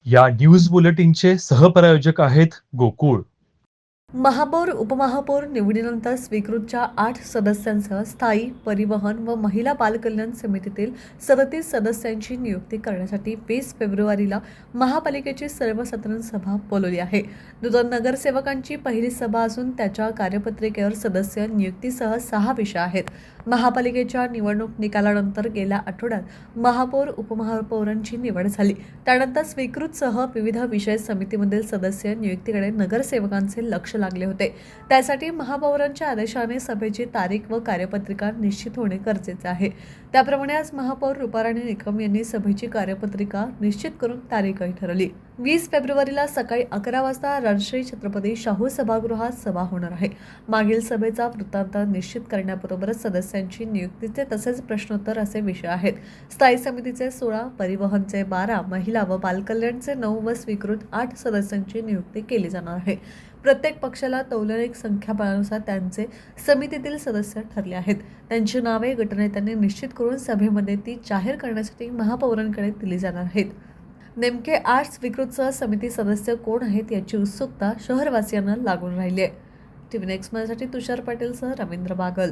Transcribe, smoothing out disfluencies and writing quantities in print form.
या न्यूज बुलेटिनचे सहप्रायोजक आहेत गोकुळ. महापौर उपमहापौर निवडीनंतर स्वीकृतच्या 8 सदस्यांसह स्थायी परिवहन व महिला बालकल्याण समितीतील 37 सदस्यांची नियुक्ती करण्यासाठी 20 फेब्रुवारीला महापालिकेची सर्वसाधारण सभा बोलावली आहे. नूतन नगरसेवकांची पहिली सभा असून त्याच्या कार्यपत्रिकेवर सदस्य नियुक्तीसह 6 विषय आहेत. महापालिकेच्या निवडणूक निकालानंतर गेल्या आठवड्यात महापौर उपमहापौरांची निवड झाली. त्यानंतर स्वीकृतसह विविध विषय समितीमधील सदस्य नियुक्तीकडे नगरसेवकांचे लक्ष लागले होते. त्यासाठी महापौरांच्या आदेशाने सभेची तारीख व कार्यपत्रिका निश्चित होणे गरजेचे आहे. त्याप्रमाणे आज महापौर रुपाराणी निकम यांनी सभेची कार्यपत्रिका निश्चित करून तारीखही ठरवली. 20 फेब्रुवारीला सकाळी 11 वाजता राजश्री छत्रपती शाहू सभागृहात सभा होणार आहे. मागील सभेचा वृत्तांत निश्चित करण्याबरोबरच सदस्यांची नियुक्तीचे तसेच प्रश्नोत्तर असे विषय आहेत. स्थायी समितीचे 16, परिवहनचे 12, महिला व बालकल्याणचे 9 व स्वीकृत 8 सदस्यांची नियुक्ती केली जाणार आहे. प्रत्येक पक्षाला तौलनिक संख्याबळानुसार त्यांचे समितीतील सदस्य ठरले आहेत. त्यांची नावे गटनेत्यांनी निश्चित करून सभेमध्ये ती जाहीर करण्यासाठी महापौरांकडे दिली जाणार आहेत. नेमके 8 स्वीकृतसह समिती सदस्य कोण आहेत याची उत्सुकता शहरवासियांना लागून राहिली आहे. टीव्ही नेक्स्ट माझ्यासाठी तुषार पाटीलसह रवींद्र बागल.